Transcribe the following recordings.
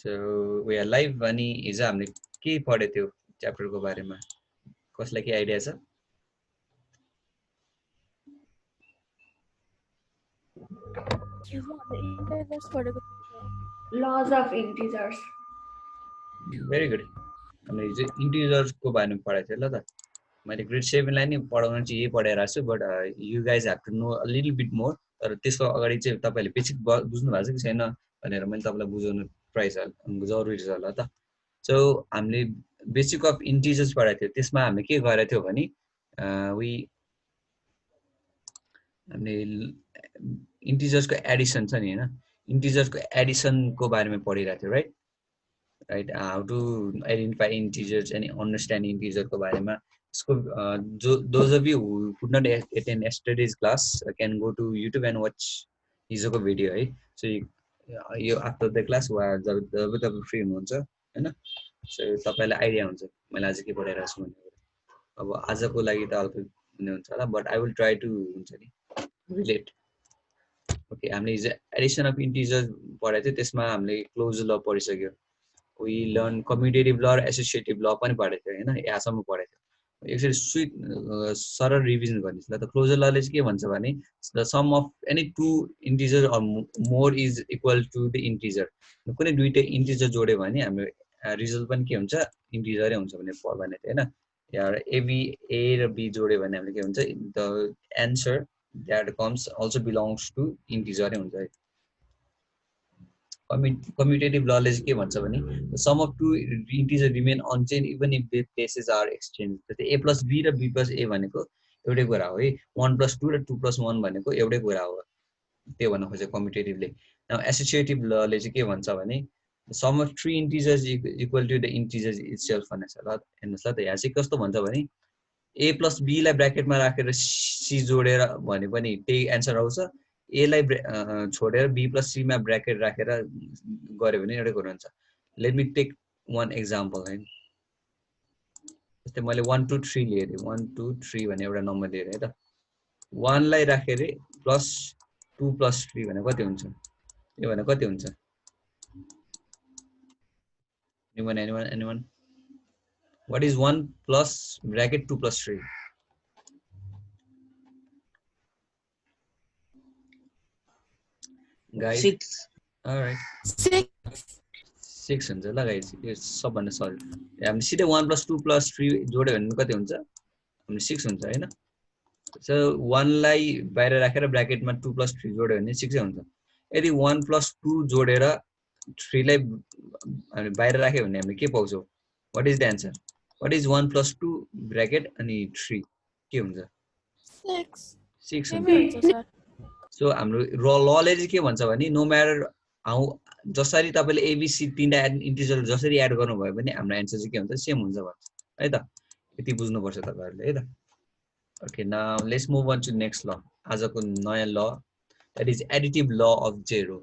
So we are live अनि हिजो हामीले के पढे त्यो च्याप्टरको बारेमा कसलाई के आइडिया छ Laws of integers. Very good हामीले हिजो इन्टिजर्सको बारेमा पढाएको थियो ल त मैले ग्रेड 7 लाई नि पढाउन चाहिँ यही पढाइरहेको छु but you guys have to know a little bit more तर त्यसको अगाडि चाहिँ तपाईले बेसिक बुझ्नु भएको छ कि छैन भनेर मैले तपाईलाई बुझाउनु ट्राई जरुरी छ ल त सो हामीले बेसिक अफ इन्टिजर्स पढाएको थियो त्यसमा हामीले के गरेको थियो भने हामीले इन्टिजर्सको एडिसन छ नि हैन इन्टिजर्सको एडिसनको बारेमा पढिरहेको थियो right how to identify integers and understand इन्टिजरको बारेमा इसको those of you who could not attend yesterday's class can go to YouTube and watch हिजोको भिडियो है सो यो आफ्टर द क्लास वा जब तपाईं फ्री हुनुहुन्छ हैन सो तपाईलाई आइडिया हुन्छ मैले आज के पढाइरहेको छु भन्ने अब आजको लागि त हल्का हुने हुन्छ होला but I will try to हुन्छ नि रिलेट ओके हामीले हिजो एडिसन अफ इन्टिजर्स पढाएको थियो त्यसमा हामीले क्लोजर ल पढिसक्यो वी लर्न कम्युटेटिभ ल र एसोसिएटिभ ल पनि पढाएको थियो हैन यहाँसम्म पढाएको थियो एकचोटि स्विट सरल रिभिजन गर्ने ल त क्लोजर लले चाहिँ के भन्छ भने the sum of any two integer or more is equal to the integer कुनै दुईटै इन्टिजर जोड्यो भने हाम्रो रिजल्ट पनि के हुन्छ इन्टिजरै हुन्छ भने भने हैन या एबी ए र बी जोड्यो भने हामीले के हुन्छ the answer that comes also belongs to इन्टिजरै हुन्छ है कम्युटेटिभ लले चाहिँ के भन्छ भने sum of two integer remain unchange even if the places are exchange जस्तै a प्लस b र b प्लस a भनेको एउटै कुरा हो है 1 प्लस 2 र 2 प्लस 1 भनेको एउटै कुरा हो त्यो भन्न खोजे कम्युटेटिभले नाउ एसोसिएटिभ लले चाहिँ के भन्छ भने sum of three integers equal to the integers itself भनेछ ल हेर्नुस् ल त यहाँ चाहिँ कस्तो भन्छ भने a प्लस b लाई ब्र्याकेटमा राखेर c जोडेर भने पनि त्यही एन्सर आउँछ a लाई छोडेर b प्लस c मा ब्र्याकेट राखेर गर्यो भने एउटै कुरा हुन्छ लेट मी टेक वन एक्जाम्पल है जस्तै मैले 1 2 3 लिए 1 2 3 भने एउटा नम्बर दिएर है त 1 लाई राखेर प्लस 2 प्लस 3 भने कति हुन्छ यो भने कति हुन्छ anyone what is 1 plus bracket 2 plus 3 guys 6 all right 6 हुन्छ ल गाइस यो सबभन्दा सजिलो हामीले सिधै 1 plus 2 plus 3 जोड्यो भने कति हुन्छ हामीले 6 हुन्छ हैन सो 1 लाई बाहिर राखेर ब्र्याकेटमा 2 plus 3 जोड्यो भने 6 हुन्छ यदि 1 plus 2 जोडेर 3 लाई हामी बाहिर राख्यो भने हामीले के पाउँछौं what is the answer what is 1 plus 2 bracket अनि 3 के हुन्छ 6 हुन्छ सो हाम्रो लले चाहिँ के भन्छ भने नो म्याटर हाउ जसरी तपाईले एबीसी तीनटा इन्टिजर जसरी एड गर्नु भयो भने हाम्रो आन्सर चाहिँ के हुन्छ सेम हुन्छ भन्छ है त यति बुझ्नु पर्छ तपाईहरुले है त okay now let's move on to next law आजको नयाँ law that is additive law of zero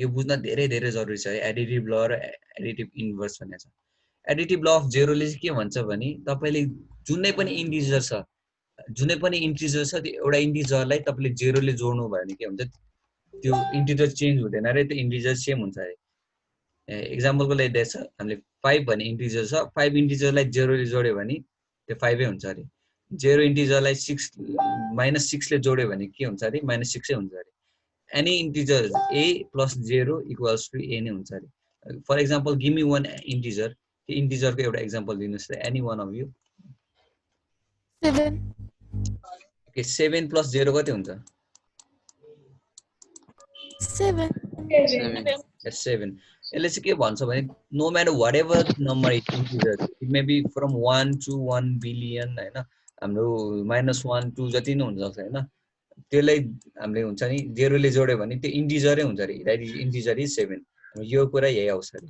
यो बुझ्न धेरै धेरै जरुरी छ है एडिटिभ ल र एडिटिभ इन्भर्स भन्ने छ एडिटिभ ल अफ जेरोले चाहिँ के भन्छ भने तपाईले जुनै पनि इन्टिजर छ त्यो एउटा इन्टिजरलाई तपाईले जेरोले जोड्नु भयो भने के हुन्छ त्यो इन्टिजर चेन्ज हुँदैन रे त्यो इन्टिजर सेम हुन्छ रे एक्जाम्पलको लागि दिएछ हामीले 5 भन्ने इन्टिजर छ 5 इन्टिजरलाई जेरोले जोड्यो भने त्यो 5 हुन्छ रे जेरो इन्टिजरलाई 6 -6 ले जोड्यो भने के हुन्छ रे -6 हुन्छ रे any integer a plus 0 equals to a नै हुन्छ रे for example give me one integer त्यो इन्टिजरको एउटा एक्जाम्पल दिनुस् त any one of you 7 okay 7 plus 0 कति हुन्छ 7 7 यसले चाहिँ के भन्छ भने no matter what ever number integer it may be from 1 to 1 billion हैन हाम्रो -1 2 जति नै हुन सक्छ हैन त्यसलाई हामीले हुन्छ नि जेरोले जोड्यो भने त्यो इन्टिजरै हुन्छ रे दैट इज इन्टिजर इज 7 यो कुरा यही आउँछ रे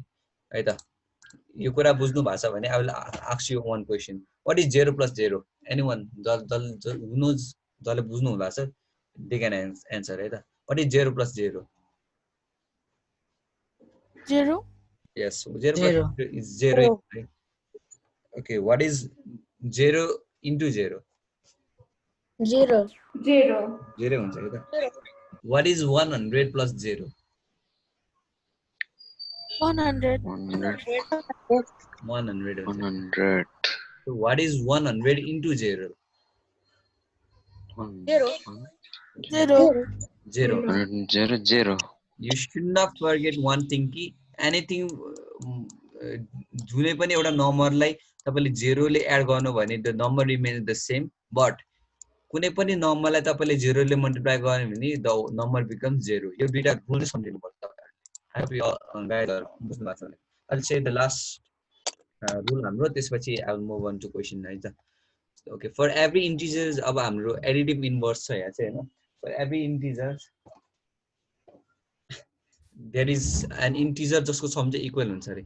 है त यो कुरा बुझ्नु भएको छ भने I will ask you one question what is 0 plus 0 anyone who knows जसले बुझ्नु भएको छ दे क्यान आन्सर है त what is 0 plus 0 0 yes 0 plus 0 is 0 okay what is 0 into 0 0 हुन्छ है त what is 100 plus 0 100. 100. 100 हुन्छ 100. so what is 100 into 0 Zero. 0. 0 0 0. you should not forget one thing कि anything जुनै पनि एउटा नम्बरलाई तपाईले 0 ले एड गर्नु भने the number remains the same but कुनै पनि नम्बरलाई तपाईले 0 ले मल्टिप्लाई गर्नु भने the number becomes 0 यो दुईटा रुल सम्झिनु पर्छ तपाईहरुले have you guys बुझ्नु भएको छ भने I'll say the last rule हाम्रो त्यसपछि I will move on to question है त okay for every integers अब हाम्रो additive inverse छ यहाँ चाहिँ हैन for every integers there is an integer जसको सम चाहिँ इक्वल हुन्छ रे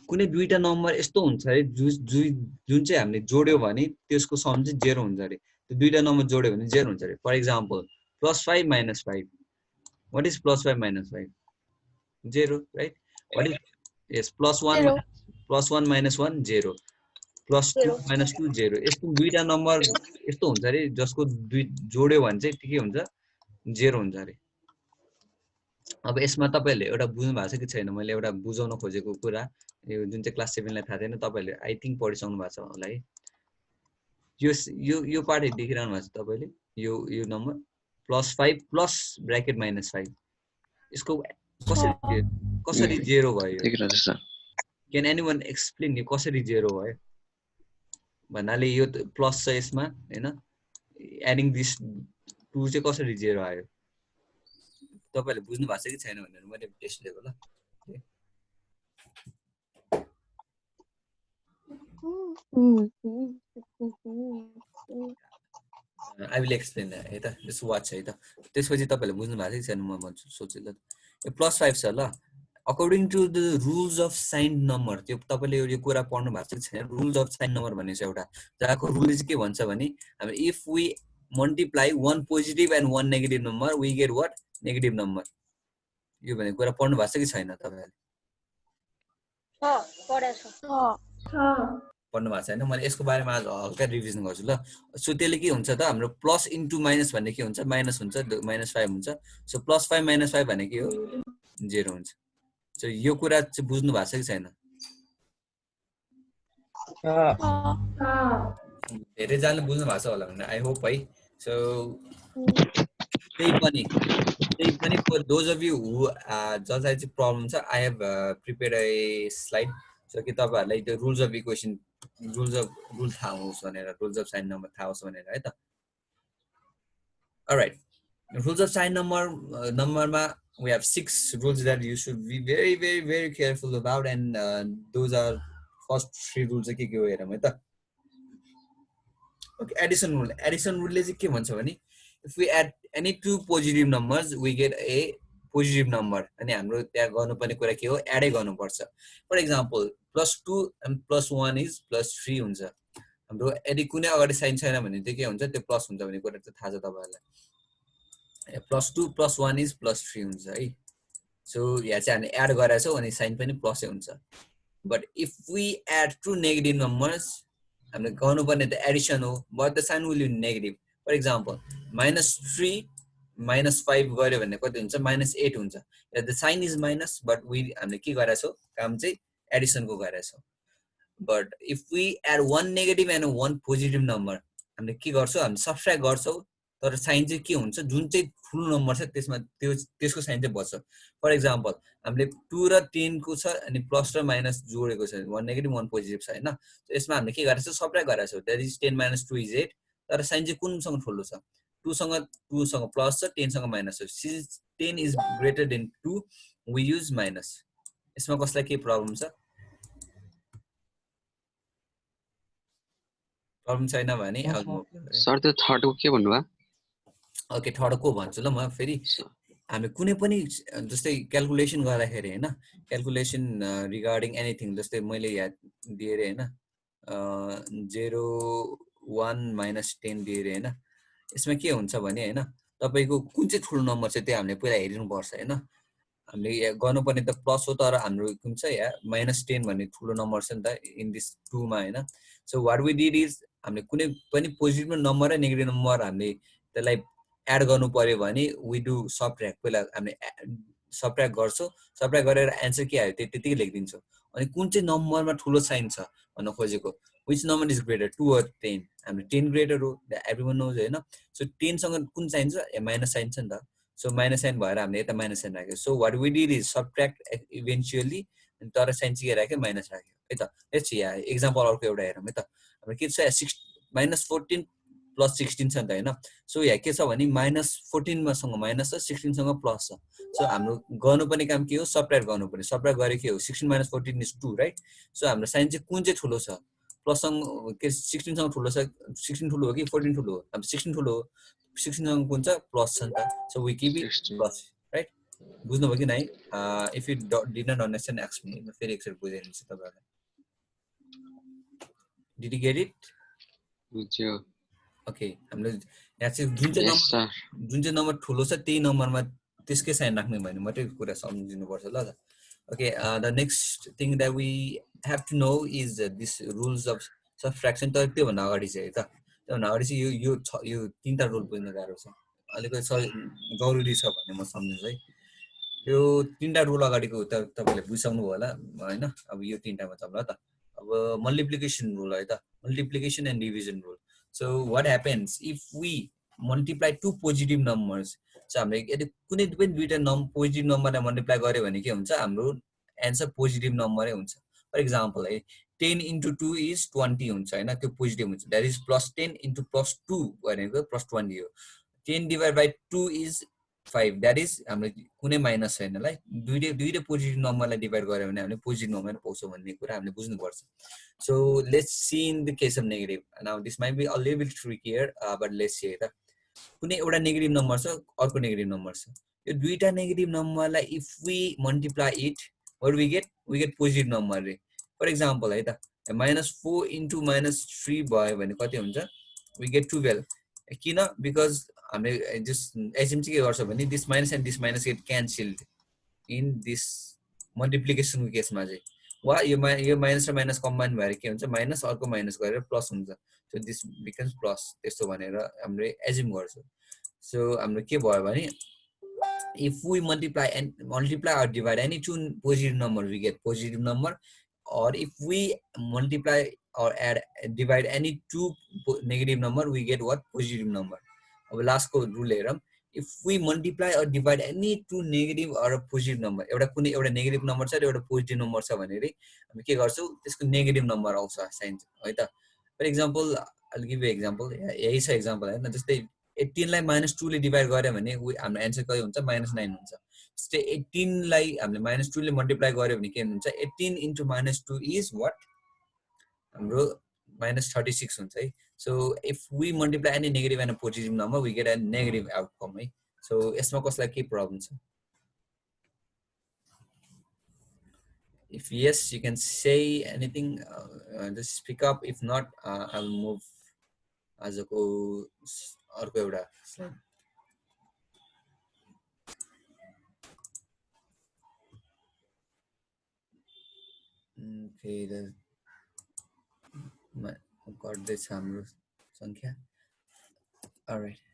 कुनै दुईटा नम्बर यस्तो हुन्छ रे जुन चाहिँ हामीले जोड्यो भने त्यसको सम चाहिँ 0 हुन्छ रे त्यो दुईटा नम्बर जोड्यो भने 0 हुन्छ रे for example +5 - 5 what is +5 - 5 0 right what is yes +1 0. +1 - 1 0 +2 - 2 0 यस्तो दुईटा नम्बर यस्तो हुन्छ रे जसको दुई जोड्यो भने चाहिँ के हुन्छ 0 हुन्छ रे अब यसमा तपाईहरुले एउटा बुझ्नु भएको छ कि छैन मैले एउटा बुझाउन खोजेको कुरा यो जुन चाहिँ क्लास 7 लाई थाहा छैन तपाईहरुले आई थिंक पढिसक्नु भएको छ होला है यो पार्ट देखिरहनु भएको छ तपाईले यो नम्बर +5 प्लस ब्र्याकेट -5 यसको कसरी 0 भयो देखिरहेछ सर क्यान एनीवन एक्सप्लेन यो कसरी 0 भयो भन्नाले यो प्लस छ यसमा हैन एडिङ दिस 2 चाहिँ कसरी 0 आयो तपाईहरुले बुझ्नु भएको छ कि छैन भनेर मैले टेस्ट लिएको ल I will explain that है त just watch है त त्यसपछि तपाईहरुले बुझ्नु भएको छ कि छैन म भन्छु सोच्छु ल यो +5 छ ल according to the rules of signed number त्यो तपाईले यो कुरा पढ्नु भएको छ कि छैन rules of signed number भन्ने छ एउटा जहाँको रुल चाहिँ के भन्छ भने हामी if we multiply one positive and one negative number we get what negative number यो भन्ने कुरा पढ्नु भएको छ कि छैन तपाईहरुले पढ्नु भएको छैन मैले यसको बारेमा आज हल्का रिभिजन गर्छु ल सो त्यसले के हुन्छ त हाम्रो प्लस इन्टु माइनस भन्ने के हुन्छ माइनस हुन्छ -5 हुन्छ सो +5 - 5 भन्ने के हो 0 हुन्छ सो यो कुरा चाहिँ बुझ्नु भएको छ कि छैन धेरै जनाले बुझ्नु भएको छ होला भने आई होप है सो त्यही पनि for those of you who जसलाई चाहिँ प्रब्लम छ I have prepared A slide so कि तपाईहरुलाई त्यो रुल्स अफ इक्वेसन रुल थाहा होस् भनेर रुल्स अफ साइन नम्बर थाहा होस् भनेर है त अलराइट रुल्स अफ साइन नम्बरमा we have 6 rules that you should be very very very careful about and those are first 3 rules के हो हेरौँ है त okay addition rule ले चाहिँ के भन्छ भने if we add any two positive numbers we get a positive number अनि हाम्रो त्यहाँ गर्नुपर्ने कुरा के हो एडै गर्नुपर्छ फर एक्जाम्पल +2 and +1 is +3 हुन्छ हाम्रो यदि कुनै अगाडि साइन छैन भने चाहिँ के हुन्छ त्यो प्लस हुन्छ भन्ने कुरा चाहिँ थाहा छ तपाईहरुलाई +2 + 1 is +3 हुन्छ है सो यहाँ चाहिँ हामीले एड गराछौं अनि साइन पनि प्लसै हुन्छ but if we add two negative numbers हामीले गर्नुपर्ने त एडिसन हो but the sign will be negative for example -3 - 5 गर्यो भने कति हुन्छ -8 हुन्छ the sign is minus but हामीले के गराछौं काम चाहिँ एडिसनको गराछौं but if we add one negative and one positive number हामीले के गर्छौं हामी सब्ट्र्याक्ट गर्छौं तर साइन चाहिँ के हुन्छ जुन चाहिँ ठुलो नम्बर छ त्यसमा त्यसको साइन चाहिँ बच्छ फर एक्जाम्पल हामीले 2 र 10 को छ अनि प्लस र माइनस जोडेको छ one नेगेटिभ one पोजिटिभ छ हैन यसमा हामीले के गरेछौं सब्ट्र्याक्ट गरेछौं दैट इज 10 - 2 is 8 तर साइन चाहिँ कुनसँग ठुलो छ 2 सँग प्लस छ 10 सँग माइनस छ since 10 is greater than 2 we use minus यसमा कसलाई के प्रब्लम छ प्रब्लम छैन भने सर त्यो थर्ड को के भन्नुभयो ओके थर्ड को भन्छु ल म फेरि हामी कुनै पनि जस्तै क्याल्कुलेसन गर्दाखेरि हैन क्याल्कुलेसन रिगार्डिङ एनीथिङ जस्तै मैले यहाँ दिए रे हैन 0 1 - 10 दिए रे हैन यसमा के हुन्छ भने हैन तपाईको कुन चाहिँ ठुलो नम्बर छ त्यो हामीले पहिला हेरिनु पर्छ हैन हामीले यहाँ गर्नुपर्ने त प्लस हो तर हाम्रो कुन छ यहाँ -10 भन्ने ठुलो नम्बर छ नि त इन दिस 2 मा हैन so what we did is हामीले कुनै पनि पोजिटिभ नम्बर र नेगेटिभ नम्बर हामीले त्यसलाई एड गर्नु पर्यो भने वी डु सब्ट्र्याक्ट पहिला हामीले सबट्र्याक्ट गर्छौ सबट्र्याक्ट गरेर आन्सर के आयो त्यतिकै लेखिदिन्छौ अनि कुन चाहिँ नम्बरमा ठुलो साइन छ भन्न खोजेको which number is greater 2 or 10 हाम्रो 10 greater हो everyone knows हैन सो 10 सँग कुन साइन छ माइनस साइन छ नि त सो माइनस साइन भएर हामीले यता माइनस साइन राख्यो so what we did is subtract eventually अनि तर साइन चाहिँ के राख्यो माइनस राख्यो है त लेट्स सी एक्जाम्पल अर्को एउटा हेरौँ है त हाम्रो के छ -14 + 16 छ नि त हैन सो यहाँ के छ भने -14 मा सँग माइनस छ 16 सँग प्लस छ सो हाम्रो गर्नुपर्ने काम के हो सबट्र्याक्ट गर्नुपर्ने सबट्र्याक्ट गरे के हो 16 - 14 = 2 राइट सो हाम्रो साइन चाहिँ कुन चाहिँ ठुलो छ प्लस सँग के 16 सँग ठुलो छ 16 ठुलो हो कि 14 ठुलो हो अब 16 ठुलो हो 16 सँग कुन छ प्लस छ नि त so we keep it 16 plus right बुझ्नुभयो कि नै if you did not understand ask me म फेरि एकचोटि बुझाइदिन्छु तपाईहरुलाई डिड यु गेट इट बुझ्यो ओके हामीले यहाँ चाहिँ जुन चाहिँ नम्बर ठुलो छ त्यही नम्बरमा त्यसकै साइन राख्ने भने मात्रै कुरा सम्झिनु पर्छ ल त okay the next thing that we have to know is this rules of subtraction त त्यो भन्दा अगाडि चाहिँ है त त्यो भन्दा अगाडि चाहिँ यो तीनटा रुल बुझ्न गाह्रो छ अलिकति जरुरी छ भन्ने म सम्झिन्छु है यो तीनटा रुल अगाडिको तपाईले बुझ्सक्नु भयो होला हैन अब यो तीनटामा छ ल त अब मल्टिप्लिकेसन रुल है त multiplication and division rule so what happens if we multiply two positive numbers so हामीले यदि कुनै पनि दुईटा पोजिटिभ नम्बरलाई मल्टिप्लाई गर्यो भने के हुन्छ हाम्रो आन्सर पोजिटिभ नम्बरै हुन्छ फर एक्जाम्पल है 10 * 2 = 20 हुन्छ हैन त्यो पोजिटिभ हुन्छ दैट इज +10 * +2 भनेको +20 हो 10 / 2 = 5 दैट इज हाम्रो कुनै माइनस छैन ल दुईटै पोजिटिभ नम्बरलाई डिभाइड गर्यो भने हामीले पोजिटिभ नम्बर पाउँछौँ भन्ने कुरा हामीले बुझ्नु पर्छ so let's see in the case of negative now this might be a little bit trickier but let's see it कुनै एउटा नेगेटिभ नम्बर छ अर्को नेगेटिभ नम्बर छ यो दुईटा नेगेटिभ नम्बरलाई if we multiply it what we get positive number रे for example है त -4 * -3 भयो भने कति हुन्छ we get 12 किन बिकज हामीले जस्ट एसएम चाहिँ के गर्छ भने this minus and this minus get cancelled in this मल्टिप्लिकेसनको केसमा चाहिँ वा यो माइनस र माइनस कम्बाइन भएर के हुन्छ माइनस अर्को माइनस गरेर प्लस हुन्छ सो दिस बिकम्स प्लस त्यस्तो भनेर हामीले एज्युम गर्छौँ सो हाम्रो के भयो भने if we multiply or divide any two positive number we get positive number or if we multiply or divide any two negative number we get what positive number अब last को rule हेरौँ if we multiply or divide any two negative or a positive number एउटा कुनै एउटा negative number छ र एउटा positive number छ भने हामी के गर्छौं त्यसको नेगेटिभ नम्बर आउँछ साइन है त for example I'll give you example यही छ एक्जाम्पल हैन जस्तै 18 लाई -2 ले डिवाइड गर्यो भने हाम्रो आन्सर कति हुन्छ -9 हुन्छ जस्तै 18 लाई हामीले -2 ले मल्टिप्लाई गर्यो भने के हुन्छ 18 * -2 is what हाम्रो -36 हुन्छ है so if we multiply any negative and a positive number we get a negative outcome है so यसमा कसलाई के प्रब्लम छ if yes you can say anything just speak up if not I'll move आजको अर्को एउटा स्लाइड फेरि गर्दैछ हाम्रो संख्या अलराइट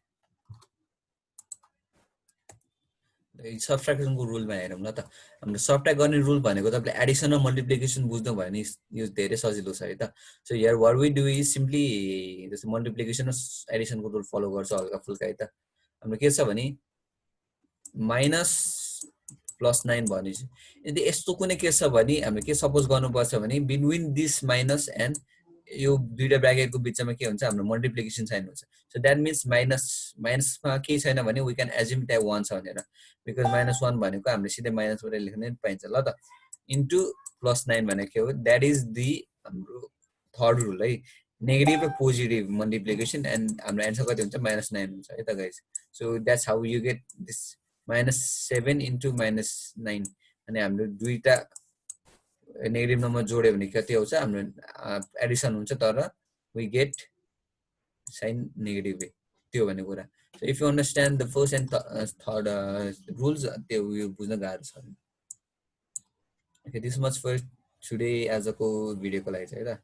सबट्र्याक्सनको रुलमा हेरौँ ल त हाम्रो सबट्र्याक्ट गर्ने रुल भनेको तपाईले एडिसन र मल्टिप्लिकेसन बुझ्नु भयो भने यो धेरै सजिलो छ है त so here what we do is simply जस्तो मल्टिप्लिकेसन र एडिसनको रुल फलो गर्छ हल्का फुल्का है त हाम्रो के छ भने माइनस प्लस 9 भनेपछि यदि यस्तो कुनै केस छ भने हामीले के सपोज गर्नुपर्छ भने बिट्विन दिस माइनस एन्ड यो दुईटा ब्र्याकेटको बीचमा के हुन्छ हाम्रो मल्टिप्लिकेसन साइन हुन्छ सो दैट मिन्स माइनसमा के छैन भने वी क्यान एज्युम द्याट 1 छ भनेर बिकज -1 भनेको हामीले सिधै माइनसबाट लेख्न पाइन्छ ल त इन्टु +9 भनेको के हो दैट इज दी हाम्रो थर्ड रुल है नेगेटिभ र पोजिटिभ मल्टिप्लिकेसन एन्ड हाम्रो आन्सर कति हुन्छ -9 हुन्छ है त guys so that's how you get this -7 * -9 अनि हाम्रो दुईटा नेगेटिभ नम्बर जोड्यो भने कति आउँछ हाम्रो एडिसन हुन्छ तर वी गेट साइन नेगेटिभ त्यो भन्ने कुरा so if you understand the first and third rules त्यो यो बुझ्न गाह्रो छ okay this much for today आजको भिडियोको लागि चाहिँ है त